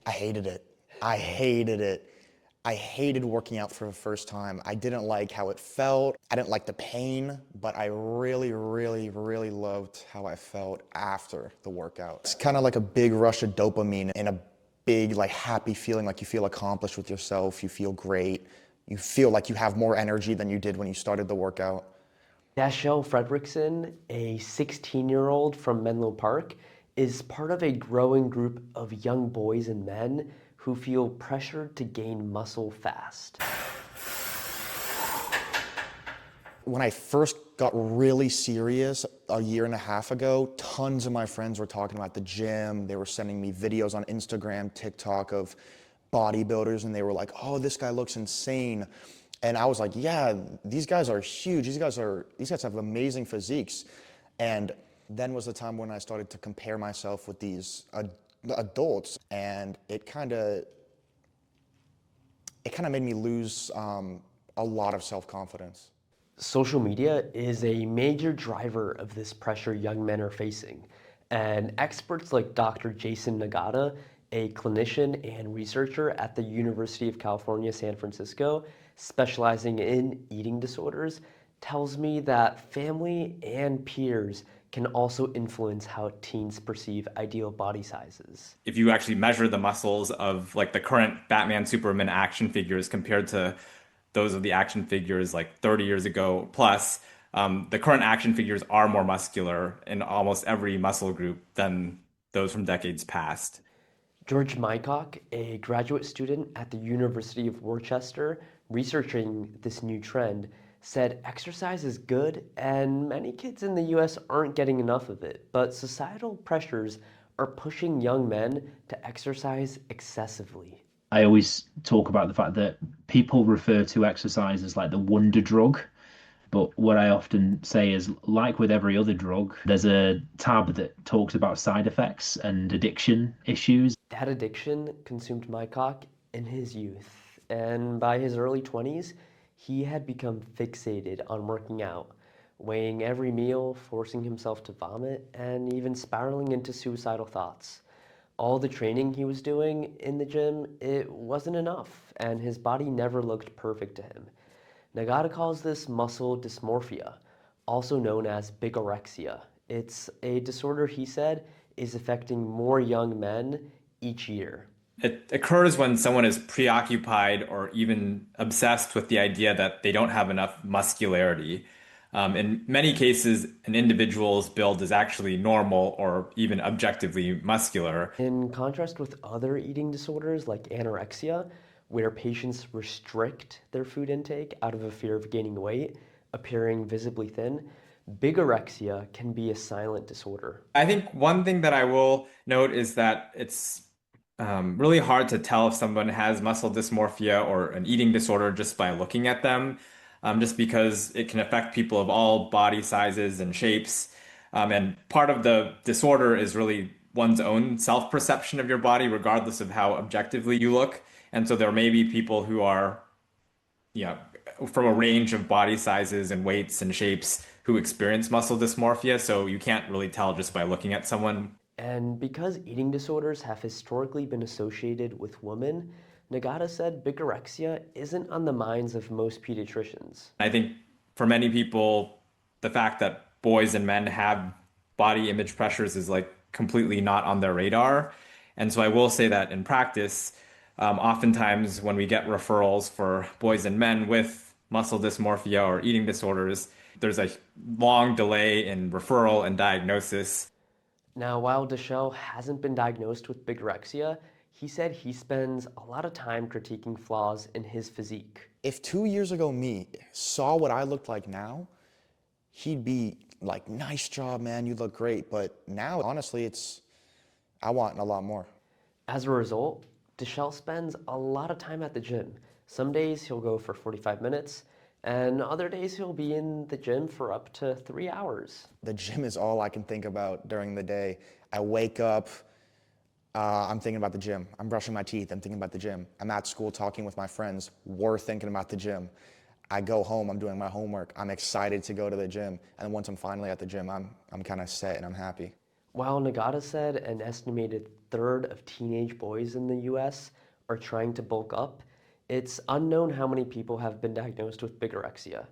I hated it. I hated it. I hated working out for the first time. I didn't like how it felt. I didn't like the pain, but I really, really, really loved how I felt after the workout. It's kind of like a big rush of dopamine and a big, like, happy feeling, like you feel accomplished with yourself. You feel great. You feel like you have more energy than you did when you started the workout. Dashiell Fredrickson, a 16-year-old from Menlo Park, is part of a growing group of young boys and men who feel pressured to gain muscle fast. When I first got really serious a year and a half ago, tons of my friends were talking about the gym. They were sending me videos on Instagram, TikTok of bodybuilders, and they were like, oh, this guy looks insane. And I was like, yeah, these guys are huge. These guys have amazing physiques. And then was the time when I started to compare myself with these adults, and it kind of made me lose a lot of self-confidence. Social media is a major driver of this pressure young men are facing, and experts like Dr. Jason Nagata, a clinician and researcher at the University of California, San Francisco, specializing in eating disorders, tells me that family and peers can also influence how teens perceive ideal body sizes. If you actually measure the muscles of like the current Batman, Superman action figures compared to those of the action figures like 30 years ago plus, the current action figures are more muscular in almost every muscle group than those from decades past. George Mycock, a graduate student at the University of Worcester researching this new trend, said exercise is good and many kids in the US aren't getting enough of it, but societal pressures are pushing young men to exercise excessively. I always talk about the fact that people refer to exercise as like the wonder drug. But what I often say is, like with every other drug, there's a tab that talks about side effects and addiction issues. That addiction consumed Mycock in his youth, and by his early 20s, he had become fixated on working out, weighing every meal, forcing himself to vomit, and even spiraling into suicidal thoughts. All the training he was doing in the gym, it wasn't enough, and his body never looked perfect to him. Nagata calls this muscle dysmorphia, also known as bigorexia. It's a disorder, he said, is affecting more young men each year. It occurs when someone is preoccupied or even obsessed with the idea that they don't have enough muscularity. In many cases, an individual's build is actually normal or even objectively muscular. In contrast with other eating disorders like anorexia, where patients restrict their food intake out of a fear of gaining weight, appearing visibly thin, bigorexia can be a silent disorder. I think one thing that I will note is that it's really hard to tell if someone has muscle dysmorphia or an eating disorder just by looking at them, just because it can affect people of all body sizes and shapes. And part of the disorder is really one's own self-perception of your body, regardless of how objectively you look. And so there may be people who are, yeah, from a range of body sizes and weights and shapes who experience muscle dysmorphia. So you can't really tell just by looking at someone. And because eating disorders have historically been associated with women, Nagata said bigorexia isn't on the minds of most pediatricians. I think for many people, the fact that boys and men have body image pressures is like completely not on their radar. And so I will say that in practice, oftentimes when we get referrals for boys and men with muscle dysmorphia or eating disorders, there's a long delay in referral and diagnosis. Now, while Dashiell hasn't been diagnosed with bigorexia, he said he spends a lot of time critiquing flaws in his physique. If 2 years ago me saw what I looked like now, he'd be like, nice job, man, you look great. But now, honestly, I want a lot more. As a result, Dashiell spends a lot of time at the gym. Some days he'll go for 45 minutes, and other days he'll be in the gym for up to 3 hours. The gym is all I can think about during the day. I wake up, I'm thinking about the gym. I'm brushing my teeth, I'm thinking about the gym. I'm at school talking with my friends, we're thinking about the gym. I go home, I'm doing my homework, I'm excited to go to the gym, and then once I'm finally at the gym, I'm kind of set and I'm happy. While Nagata said an estimated third of teenage boys in the US are trying to bulk up, it's unknown how many people have been diagnosed with bigorexia.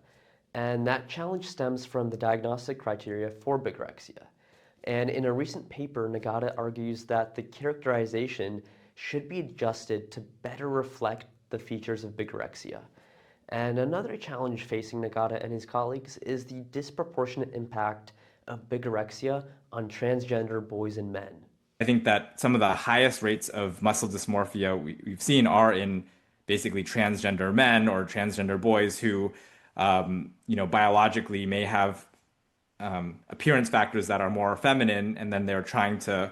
And that challenge stems from the diagnostic criteria for bigorexia. And in a recent paper, Nagata argues that the characterization should be adjusted to better reflect the features of bigorexia. And another challenge facing Nagata and his colleagues is the disproportionate impact of bigorexia on transgender boys and men. I think that some of the highest rates of muscle dysmorphia we've seen are in basically transgender men or transgender boys who, biologically may have appearance factors that are more feminine, and then they're trying to,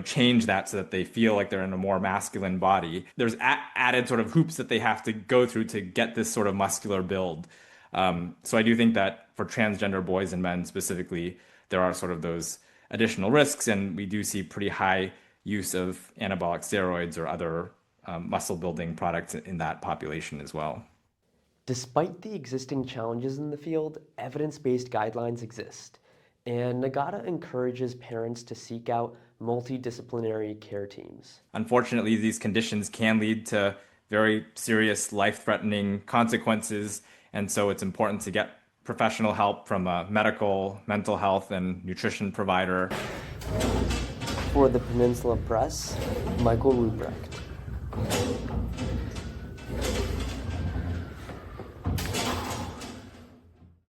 change that so that they feel like they're in a more masculine body. There's added sort of hoops that they have to go through to get this sort of muscular build. So I do think that for transgender boys and men specifically, there are sort of those additional risks, and we do see pretty high use of anabolic steroids or other muscle building products in that population as well. Despite the existing challenges in the field, evidence-based guidelines exist, and Nagata encourages parents to seek out multidisciplinary care teams. Unfortunately, these conditions can lead to very serious life-threatening consequences, and so it's important to get professional help from a medical, mental health, and nutrition provider. For the Peninsula Press, Michal Ruprecht.